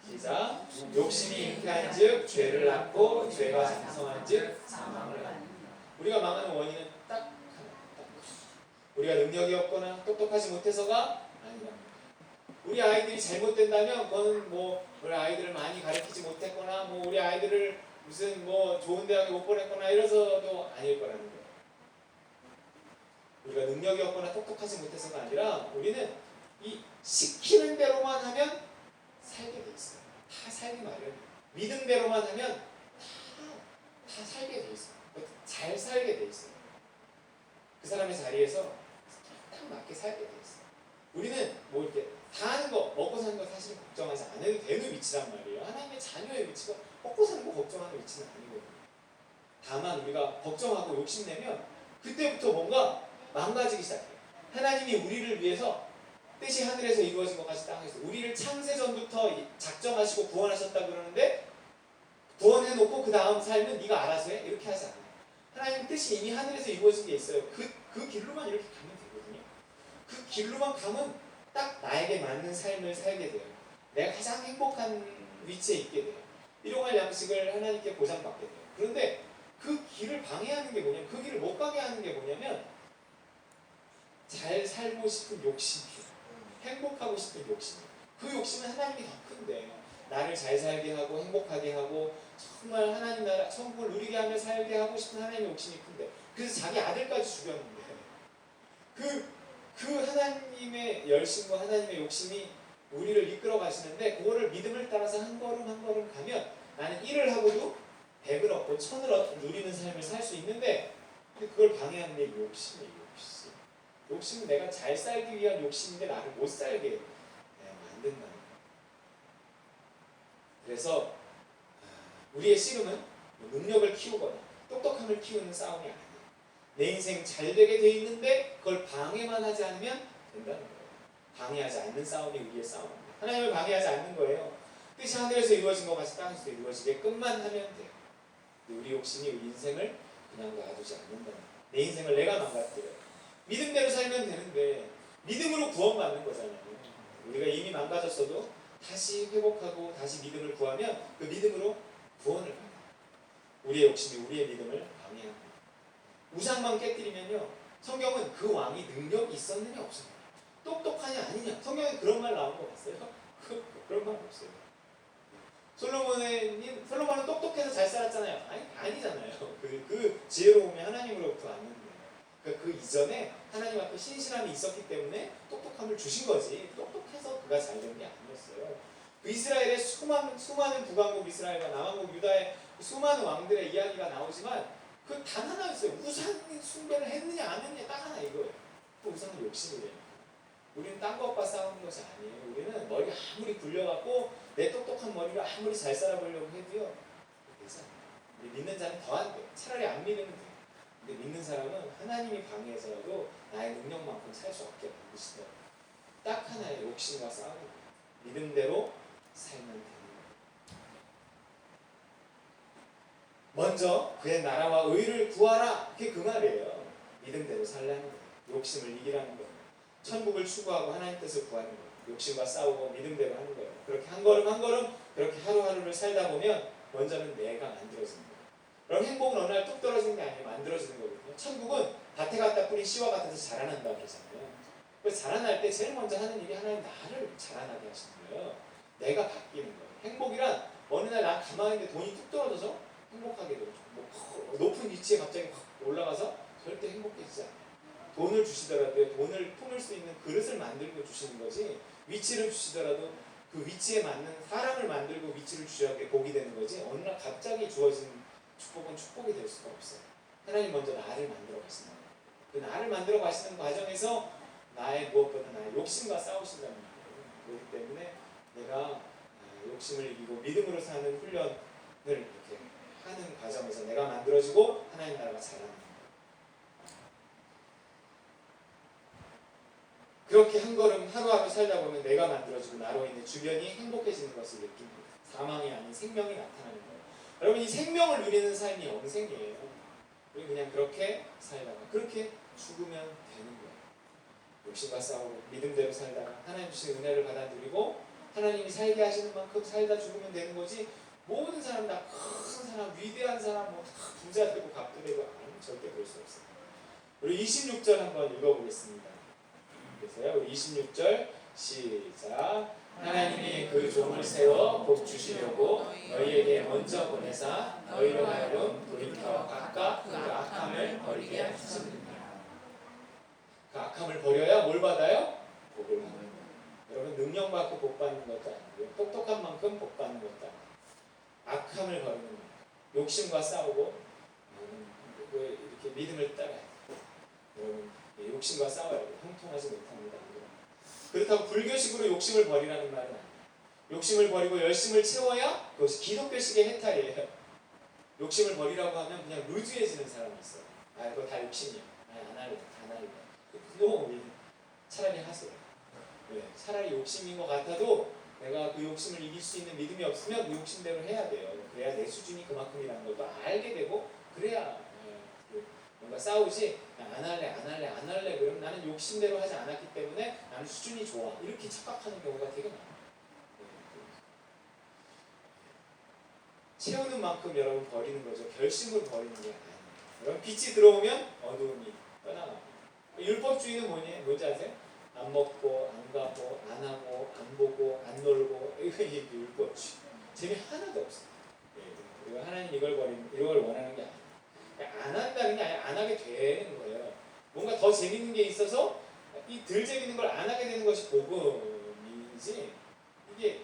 시작. 욕심이 잉태한즉 죄를 낳고 죄가 장성한즉 사망을 낳는다. 우리가 망하는 원인은 딱 하나. 우리가 능력이 없거나 똑똑하지 못해서가 아니랍니다. 우리 아이들이 잘못된다면 그거는 뭐 우리 아이들을 많이 가르치지 못했거나 뭐 우리 아이들을 무슨 뭐 좋은 대학에 못 보냈거나 이래서도 아닐 거라는 거예요. 우리가 능력이 없거나 똑똑하지 못해서가 아니라 우리는 이 시키는 대로만 하면 살게 돼 있어요. 다 살기 마련이에요. 믿음대로만 하면 다 살게 돼 있어요. 잘 살게 돼 있어요. 그 사람의 자리에서 딱 맞게 살게 돼 있어요. 우리는 뭐 이렇게 다 하는 거, 먹고 사는 거 사실 걱정하지 않아도 되는 위치란 말이에요. 하나님의 자녀의 위치가 먹고 사는 거 걱정하는 위치는 아니거든요. 다만 우리가 걱정하고 욕심내면 그때부터 뭔가 망가지기 시작해요. 하나님이 우리를 위해서 뜻이 하늘에서 이루어진 것 같이 땅에서 우리를 창세전부터 작정하시고 구원하셨다 그러는데 구원해놓고 그 다음 삶은 네가 알아서 해? 이렇게 하지 않아요. 하나님 뜻이 이미 하늘에서 이루어진 게 있어요. 그 길로만 이렇게 가면 되거든요. 그 길로만 가면 딱 나에게 맞는 삶을 살게 돼요. 내가 가장 행복한 위치에 있게 돼요. 일용할 양식을 하나님께 보장받게 돼요. 그런데 그 길을 방해하는 게 뭐냐면 그 길을 못 가게 하는 게 뭐냐면 잘 살고 싶은 욕심이에요. 행복하고 싶은 욕심. 그 욕심은 하나님이 더 큰데 나를 잘 살게 하고 행복하게 하고 정말 하나님 나라 천국을 누리게 하며 살게 하고 싶은 하나님의 욕심이 큰데 그래서 자기 아들까지 죽였는데 그 하나님의 열심과 하나님의 욕심이 우리를 이끌어 가시는데 그거를 믿음을 따라서 한 걸음 한 걸음 가면 나는 1을 하고도 100을 얻고 1000을 누리는 삶을 살 수 있는데 그걸 방해하는 게 욕심이에요. 욕심은 내가 잘 살기 위한 욕심인데 나를 못 살게 만든다는 거예요. 그래서 우리의 씨름은 능력을 키우거나 똑똑함을 키우는 싸움이 아니에요. 내 인생 잘 되게 돼 있는데 그걸 방해만 하지 않으면 된다는 거예요. 방해하지 않는 싸움이 우리의 싸움입니다. 하나님을 방해하지 않는 거예요. 뜻이 하늘에서 이루어진 것 같이 땅에서 이루어지게끔만 하면 돼요. 우리 욕심이 우리 인생을 그냥 놔두지 않는다는 거예요. 내 인생을 내가 망가뜨려요. 믿음대로 살면 되는데 믿음으로 구원받는 거잖아요. 우리가 이미 망가졌어도 다시 회복하고 다시 믿음을 구하면 그 믿음으로 구원을 받아요. 우리의 욕심이 우리의 믿음을 방해합니다. 우상만 깨뜨리면요. 성경은 그 왕이 능력이 있었느냐 없었느냐 똑똑하냐 아니냐 성경에 그런 말 나온 거 봤어요? 그런 말 없어요. 솔로몬은 똑똑해서 잘 살았잖아요. 아니잖아요. 그 지혜로움이 하나님으로부터 왔는데 그 이전에 하나님 앞에 신실함이 있었기 때문에 똑똑함을 주신 거지 똑똑해서 그가 잘 된 게 아니었어요. 그 이스라엘의 수많은 북왕국 이스라엘과 남왕국 유다의 수많은 왕들의 이야기가 나오지만 그 단 하나였어요. 우상 숭배를 했느냐 안 했느냐 딱 하나 이거예요. 그 우상은 욕심이래요. 우리는 딴 것과 싸우는 것이 아니에요. 우리는 머리가 아무리 굴려갖고 내 똑똑한 머리로 아무리 잘 살아보려고 해도요 되지 않아요. 우리 믿는 자는 더 안 돼요. 차라리 안 믿으면 돼요. 근데 믿는 사람은 하나님이 방해해서라도 나의 능력만큼 살 수 없게 만드시더라고요. 딱 하나의 욕심과 싸우는 거예요. 믿음대로 살면 되는 거예요. 먼저 그의 나라와 의를 구하라. 그게 그 말이에요. 믿음대로 살라는 거예요. 욕심을 이기라는 거예요. 천국을 추구하고 하나님 뜻을 구하는 거예요. 욕심과 싸우고 믿음대로 하는 거예요. 그렇게 한 걸음 한 걸음 그렇게 하루하루를 살다 보면 먼저는 내가 만들어지는 거예요. 그럼 행복은 어느 날 뚝 떨어지는 게 아니에요. 만들어지는 거거든요. 천국은 밭에 갖다 뿌린 씨와 같아서 자라난다고 그러잖아요. 그래서 자라날 때 제일 먼저 하는 일이 하나님 나를 자라나게 하시는 거예요. 내가 바뀌는 거예요. 행복이란 어느 날 난 가만히 있는데 돈이 뚝 떨어져서 행복하게 되고 뭐 높은 위치에 갑자기 확 올라가서 절대 행복해지지 않아요. 돈을 주시더라도 돈을 품을 수 있는 그릇을 만들고 주시는 거지 위치를 주시더라도 그 위치에 맞는 사람을 만들고 위치를 주셔야 복이 되는 거지 어느 날 갑자기 주어진 축복은 축복이 될 수가 없어요. 하나님 먼저 나를 만들어 가신다. 그 나를 만들어 가시는 과정에서 나의 무엇보다 나의 욕심과 싸우신다는 거예요. 그렇기 때문에 내가 욕심을 이기고 믿음으로 사는 훈련을 이렇게 하는 과정에서 내가 만들어지고 하나님 나라가 자라는 거예요. 그렇게 한 걸음 하루하루 살다 보면 내가 만들어지고 나로 인해 주변이 행복해지는 것을 느낍니다. 사망이 아닌 생명이 나타나는 거예요. 여러분 이 생명을 누리는 삶이 영생이에요. 우리 그냥 그렇게 살다가 그렇게 죽으면 되는 거예요. 욕심과 싸우고 믿음대로 살다가 하나님 주신 은혜를 받아 누리고 하나님이 살게 하시는 만큼 살다 죽으면 되는 거지. 모든 사람 다 큰 사람, 위대한 사람, 뭐 다 부자 되고 갑도 되고 절대 그럴 수 없어요. 우리 26절 한번 읽어보겠습니다. 그래서요, 우리 26절 시작. 하나님이 그 종을 세워 복 주시려고 너희에게 먼저 보내사 너희로 하여금 돌이켜 각각 그 악함을 버리게 하셨습니다. 그 악함을 버려야 뭘 받아요? 복을 받는 거예요. 여러분 능력 받고 복 받는 것도 아니고요. 똑똑한 만큼 복 받는 것도 아니고 악함을 버리는 거예요. 욕심과 싸우고 이렇게 믿음을 따라야 돼요. 여러분 욕심과 싸워야 돼요. 형통하지 못합니다. 그렇다고 불교식으로 욕심을 버리라는 말은 아니에요. 욕심을 버리고 열심을 채워야 그것이 기독교식의 해탈이에요. 욕심을 버리라고 하면 그냥 루즈해지는 사람이 있어요. 아 이거 다 욕심이야. 안 할래. 그거 차라리 하세요. 네, 차라리 욕심인 것 같아도 내가 그 욕심을 이길 수 있는 믿음이 없으면 그 욕심대로 해야 돼요. 그래야 내 수준이 그만큼이라는 걸 또 알게 되고 그래야 뭔가 싸우지 안 할래 그러면 나는 욕심대로 하지 않았기 때문에 나는 수준이 좋아 이렇게 착각하는 경우가 되게 많아요. 채우는 만큼 여러분 버리는 거죠. 결심을 버리는 게 아니에요. 여러분 빛이 들어오면 어두움이 떠나갑니다. 율법주의는 뭔지 아세요? 안 먹고 안 가고 안 하고 안 보고 안 놀고 이게 율법주의. 재미 하나도 없어요. 그리고 하나님 이걸 원하는 게 아니에요. 안 한다는 게 아니라 안 하게 되는 거예요. 뭔가 더 재밌는 게 있어서 이 덜 재밌는 걸 안 하게 되는 것이 복음이지 이게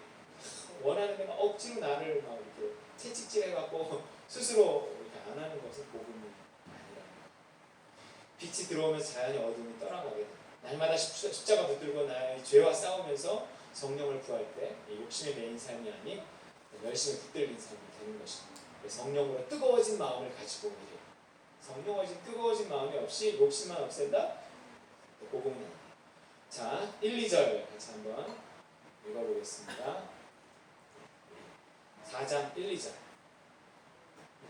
원하는 데만 억지로 나를 막 이렇게 채찍질해갖고 스스로 이렇게 안 하는 것은 복음이 아니라 빛이 들어오면서 자연히 어둠이 떠나가게 돼요. 날마다 십자가 붙들고 나의 죄와 싸우면서 성령을 구할 때 욕심에 매인 삶이 아닌 열심히 붙들린 삶이 되는 것입니다. 성령으로 뜨거워진 마음을 가지고 이래요. 뜨거워진 마음이 없이 욕심만 없앤다? 복음은 아니에요. 자, 1, 2절 같이 한번 읽어보겠습니다. 4장 1, 2절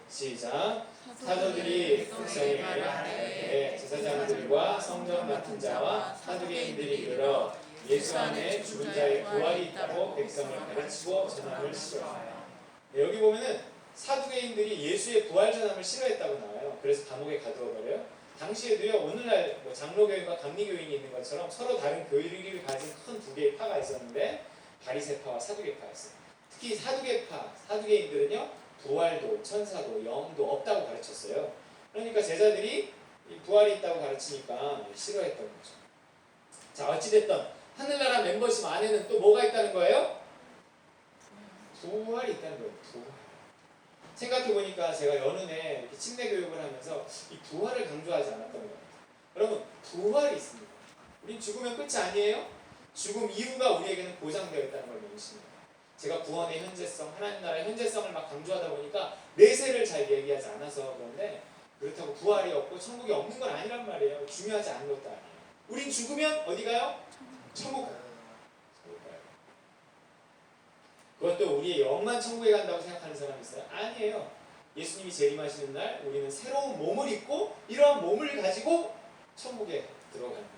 시작. 사도들이 백성에게 말하되 제사장들과 성전 맡은 자와 사두개인들이 이르러 예수 안에 죽은 자의 부활이 있다고 백성을 가르치고 전함을 싫어하여. 여기 보면은 사두개인들이 예수의 부활 전함을 싫어했다고 나와요. 그래서 감옥에 가두어버려요. 당시에도요, 오늘날 뭐 장로교인과 감리교인이 있는 것처럼 서로 다른 교리를 가진 큰 두 개의 파가 있었는데 바리새파와 사두개파였어요. 특히 사두개인들은요 부활도 천사도 영도 없다고 가르쳤어요. 그러니까 제자들이 부활이 있다고 가르치니까 싫어했던 거죠. 자, 어찌됐든 하늘나라 멤버십 안에는 또 뭐가 있다는 거예요? 부활이 있다는 거예요. 부활. 생각해보니까 제가 연은에 이렇게 침례 교육을 하면서 이 부활을 강조하지 않았던 것 같아요. 여러분, 부활이 있습니다. 우린 죽으면 끝이 아니에요. 죽음 이후가 우리에게는 보장되어 있다는 걸 명심해요. 제가 구원의 현재성, 하나님 나라의 현재성을 막 강조하다 보니까 내세를 잘 얘기하지 않아서 그런데 그렇다고 부활이 없고 천국이 없는 건 아니란 말이에요. 중요하지 않은 것도 아니에요. 우린 죽으면 어디 가요? 천국 가요. 그것도 우리의 영만 천국에 간다고 생각하는 사람이 있어요? 아니에요. 예수님이 재림하시는 날 우리는 새로운 몸을 입고 이러한 몸을 가지고 천국에 들어가는 거예요.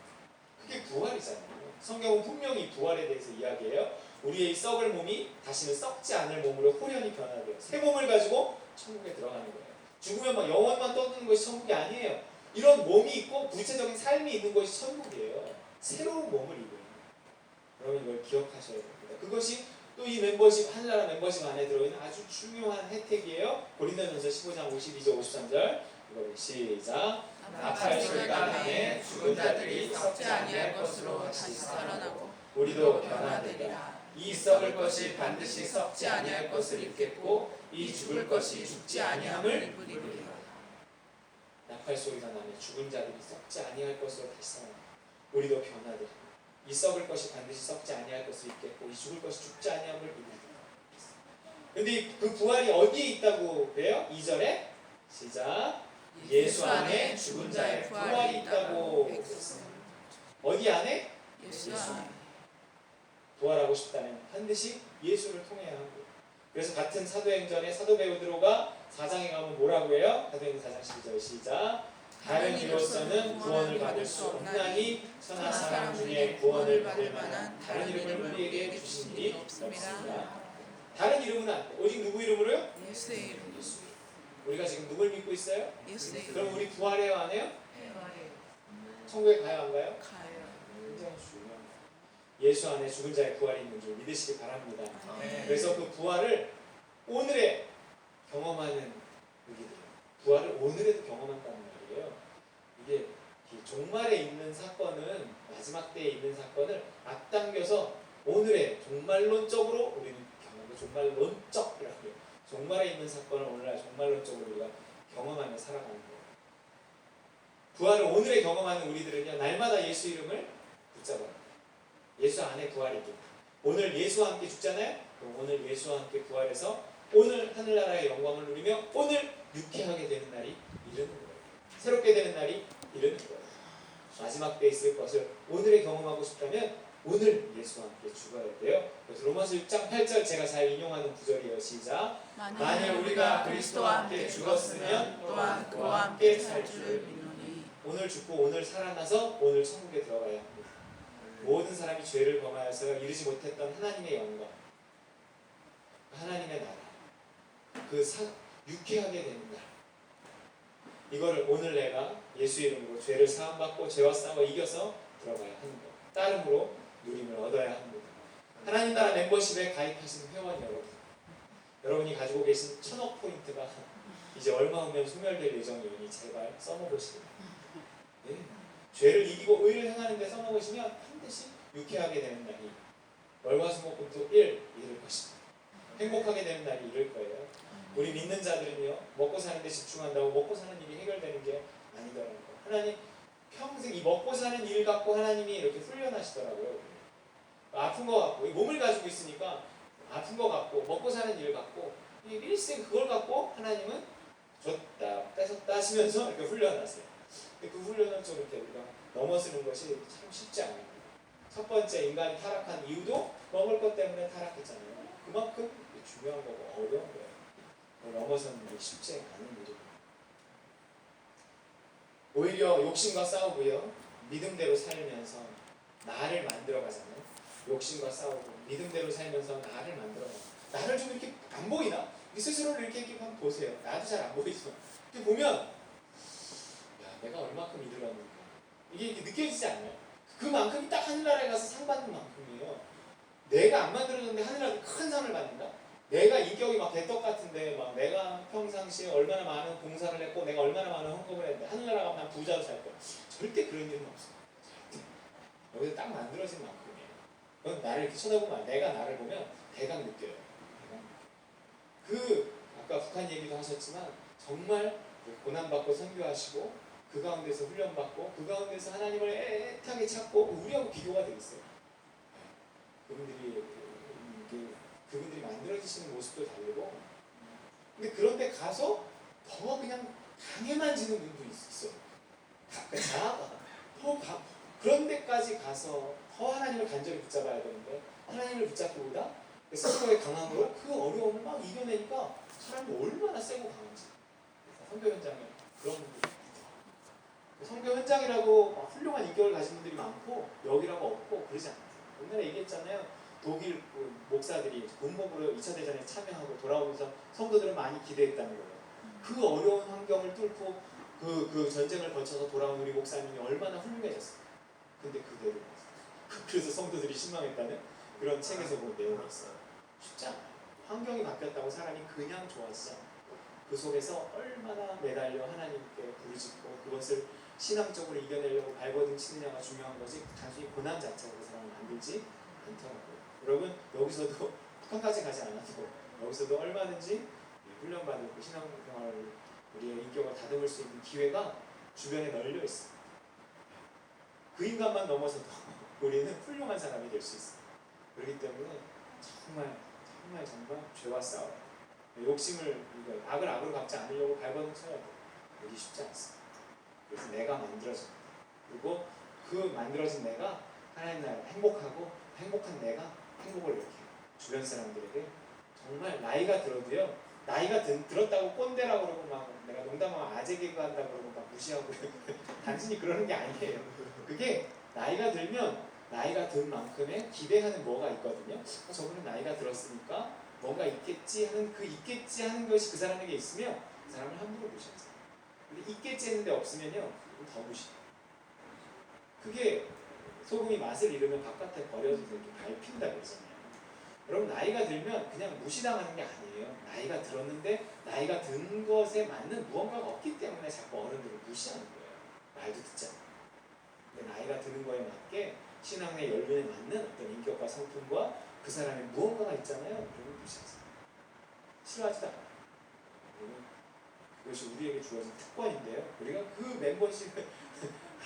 그게 부활이잖아요. 성경은 분명히 부활에 대해서 이야기해요. 우리의 썩을 몸이 다시는 썩지 않을 몸으로 호련히 변화돼요. 새 몸을 가지고 천국에 들어가는 거예요. 죽으면 막 영혼만 떠드는 것이 천국이 아니에요. 이런 몸이 있고 구체적인 삶이 있는 것이 천국이에요. 새로운 몸을 입어요. 여러분 이걸 기억하셔야 됩니다. 그것이 또 이 멤버십, 하늘나라 멤버십 안에 들어있는 아주 중요한 혜택이에요. 고린도전서 15장 52절 53절 이거 시작. 나팔 소리가 나매 죽은 자들이 썩지 아니할 것으로 다시 살아나고 우리도 변화되리라. 이 썩을 것이 반드시 썩지 아니할 것을 입겠고 이 죽을 것이 죽지 아니함을 입으리라. 나팔 소리가 나매 죽은 자들이 썩지 아니할 것으로 다시 살아나고 우리도 변화되리라. 이 썩을 것이 반드시 썩지 아니할 것을 있겠고 이 죽을 것이 죽지 아니함을 이루리라. 근데 그 부활이 어디에 있다고 그래요? 2절에 시작. 예수 안에 죽은 자의 부활이 있다고 그랬어요. 어디 안에? 예수 안에. 부활하고 싶다면 반드시 예수를 통해야 하고. 그래서 같은 사도행전의 사도 베드로가 4장에 가면 뭐라고 해요? 사도행전 4장 12절 시작. 다른 이로서는 구원을 받을 수 없나니 천하 사람 중에 구원을 받을 만한 다른 이름을 우리에게 주신 일이 없습니다. 다른 이름은 안 돼. 오직 누구 이름으로요? 예수의 이름. 예수. 우리가 지금 누굴 믿고 있어요? 예수의 이름. 그럼 우리 부활해요 안 해요? 부활해요. 천국에 가요 안 가요? 가요. 굉장히 중요합니다. 예수 안에 죽은 자의 부활이 있는 줄 믿으시기 바랍니다. 아멘. 그래서 그 부활을 오늘에 경험하는 우리들, 부활을 오늘에도 경험한다는 말이에요. 이게 종말에 있는 사건은, 마지막 때에 있는 사건을 앞당겨서 오늘의 종말론적으로 우리는 경험하고, 종말론적이라고 해요. 종말에 있는 사건을 오늘날 종말론적으로 우리가 경험하며 살아가는 거예요. 부활을 오늘에 경험하는 우리들은요, 날마다 예수 이름을 붙잡아요. 예수 안에 부활이 있기. 오늘 예수와 함께 죽잖아요. 그럼 오늘 예수와 함께 부활해서 오늘 하늘나라의 영광을 누리며 오늘 유쾌하게 되는 날이 이르는 거예요. 새롭게 되는 날이 이르는 거예요. 마지막 때에 있을 것을 오늘에 경험하고 싶다면 오늘 예수와 함께 죽어야 돼요. 그래서 로마서 6장 8절 제가 잘 인용하는 구절이에요. 시작. 만일 우리가 그리스도와 함께 죽었으면 또한 그와 함께 살 줄 믿노니. 오늘 죽고 오늘 살아나서 오늘 천국에 들어가야 합니다. 모든 사람이 죄를 범하여서 이루지 못했던 하나님의 영광, 하나님의 나라, 유쾌하게 되는 날, 이거를 오늘 내가 예수 이름으로 죄를 사함받고 죄와 싸워 이겨서 들어가야 하는 것, 따름으로 누림을 얻어야 합니다. 하나님 나라 멤버십에 가입하신 회원 여러분, 여러분이 가지고 계신 1000억 포인트가 이제 얼마 후면 소멸될 예정이니 제발 써먹으시길. 네. 죄를 이기고 의를 행하는 데 써먹으시면 반드시 유쾌하게 되는 날이 월화수목금토 1 이룰 것입니다. 행복하게 되는 날이 이룰 거예요. 우리 믿는 자들은요, 먹고 사는 데 집중한다고 먹고 사는 일이 해결되는 게 아니더라고요. 하나님 평생 이 먹고 사는 일 갖고 하나님이 이렇게 훈련하시더라고요. 아픈 거 갖고, 이 몸을 가지고 있으니까 아픈 거 갖고, 먹고 사는 일 갖고, 이 일생 그걸 갖고 하나님은 줬다 뺏었다 하시면서 이렇게 훈련하세요. 근데 그 훈련을 좀 이렇게 우리가 넘어서는 것이 참 쉽지 않아요. 첫 번째, 인간이 타락한 이유도 먹을 것 때문에 타락했잖아요. 그만큼 중요한 거고 어려운 거예요. 넘어서는 게 쉽지 않은 일입니다. 오히려 욕심과 싸우고요, 믿음대로 살면서 나를 만들어 가잖아요. 욕심과 싸우고 믿음대로 살면서 나를 만들어 가. 나를 좀 이렇게 안 보이나? 스스로를 이렇게 한번 보세요. 나도 잘 안 보이지만 이렇게 보면, 야, 내가 얼마큼 이르렀는가, 이게 이렇게 느껴지지 않나요? 그만큼이 딱 하늘나라에 가서 상 받는 만큼이에요. 내가 안 만들어졌는데 하늘나라에 큰 상을 받는다? 내가 인격이 막 대떡 같은데, 막 내가 평상시에 얼마나 많은 봉사를 했고 내가 얼마나 많은 헌금을 했는데 하늘나라 가면 난 부자로 살 거야. 절대 그런 일은 없어요. 절대. 여기서 딱 만들어진 만큼이에요. 넌 나를 이렇게 쳐다보면, 내가 나를 보면 대강 느껴요. 아까 북한 얘기도 하셨지만 정말 고난받고 선교하시고 그 가운데서 훈련받고 그 가운데서 하나님을 애타게 찾고 우리하고 비교가 되겠어요. 그분들이 만들어지시는 모습도 다르고, 근데 그런데 가서 더 그냥 강해만 지는 분도 있어. 그런 데까지 가서 더 하나님을 간절히 붙잡아야 되는데, 하나님을 붙잡기보다 스스로의 강함으로 그 어려움을 막 이겨내니까 사람이 얼마나 세고 강한지. 선교 현장에 그런 분들이 있죠. 선교 현장이라고 막 훌륭한 인격을 가진 분들이 많고 여기라고 없고 그러지 않아요. 옛날에 얘기했잖아요. 독일 목사들이 군복으로 2차 대전에 참여하고 돌아오면서 성도들은 많이 기대했다는 거예요. 그 어려운 환경을 뚫고 그 전쟁을 거쳐서 돌아온 우리 목사님이 얼마나 훌륭해졌어요. 근데 그대로 그래서 성도들이 실망했다는 그런 책에서 본 내용이 있어요. 쉽지 않아요. 환경이 바뀌었다고 사람이 그냥 좋아지지 않아요. 그 속에서 얼마나 매달려 하나님께 부르짖고 그것을 신앙적으로 이겨내려고 발버둥 치느냐가 중요한 거지, 단순히 고난 자체로 사람을 만들지 않더라고요. 여러분, 여기서도 북한까지 가지 않아도 여기서도 얼마든지 훈련받을 그 신앙생활을, 우리의 인격을 다듬을 수 있는 기회가 주변에 널려 있어요. 그 인간만 넘어서도 우리는 훌륭한 사람이 될 수 있어요. 그렇기 때문에 정말 죄와 싸워. 욕심을 악을 악으로 갚지 않으려고 발버둥 쳐야 돼. 여기 쉽지 않습니다. 그래서 내가 만들어집니다. 그리고 그 만들어진 내가 하나님 나라 행복하고 행복한 내가 행복을 이렇게 주변 사람들에게 정말 나이가 들어도요. 나이가 들었다고 꼰대라고 그러고 막 내가 농담하면 아재 개그 한다고 그러고 막 무시하고 단순히 그러는 게 아니에요. 그게 나이가 들면 나이가 든 만큼의 기대하는 뭐가 있거든요. 저분은 나이가 들었으니까 뭔가 있겠지 하는 그 있겠지 하는 것이 그 사람에게 있으면 그 사람을 함부로 무시하세요. 근데 있겠지 했는데 없으면요 더 무시. 그게 소금이 맛을 잃으면 바깥에 버려져서 이렇게 밟힌다 그러잖아요. 여러분 나이가 들면 그냥 무시당하는 게 아니에요. 나이가 들었는데 나이가 든 것에 맞는 무언가가 없기 때문에 자꾸 어른들을 무시하는 거예요. 말도 듣지 않고. 근데 나이가 드는 거에 맞게 신앙의 연륜에 맞는 어떤 인격과 성품과 그 사람의 무언가가 있잖아요. 그러면 무시하세요. 싫어하지도 않아요. 그것이 우리에게 주어진 특권인데요. 우리가 그 멤버십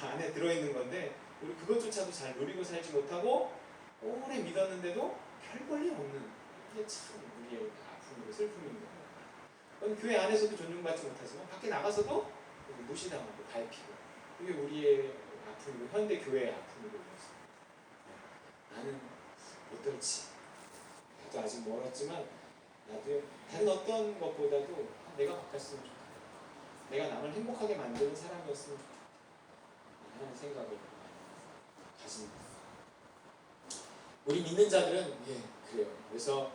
안에 들어있는 건데 우리 그것조차도 잘 누리고 살지 못하고 오래 믿었는데도 별 볼일 없는 이게 참 우리의 아픔이고 슬픔인 거예요. 교회 안에서도 존중받지 못하지만 밖에 나가서도 무시당하고 밟히고 이게 우리의 아픔이고 현대 교회의 아픔이고 그렇습니다. 나는 어떨지 나도 아직 멀었지만 나도 다른 어떤 것보다도 내가 바뀌었으면 좋겠다. 내가 남을 행복하게 만드는 사람이었으면 좋겠다 하는 생각을 가집니다. 우리 믿는 자들은 그래요. 그래서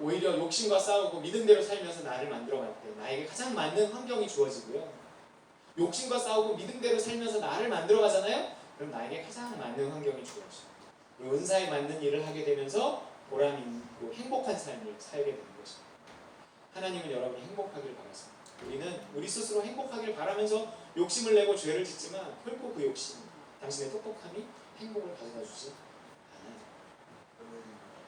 오히려 욕심과 싸우고 믿음대로 살면서 나를 만들어갈 때 나에게 가장 맞는 환경이 주어지고요. 욕심과 싸우고 믿음대로 살면서 나를 만들어가잖아요. 그럼 나에게 가장 맞는 환경이 주어져요. 그리고 은사에 맞는 일을 하게 되면서 보람 있고 행복한 삶을 살게 되는 것입니다. 하나님은 여러분이 행복하길 바라십니다. 우리는 우리 스스로 행복하길 바라면서 욕심을 내고 죄를 짓지만 결코 그 욕심, 당신의 똑똑함이 행복을 가져다 주지 않아요.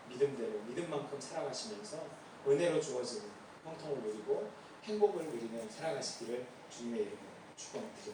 믿음대로 믿음만큼 살아가시면서 은혜로 주어지는 형통을 누리고 행복을 누리며 살아가시기를 주님의 이름으로 축원합니다.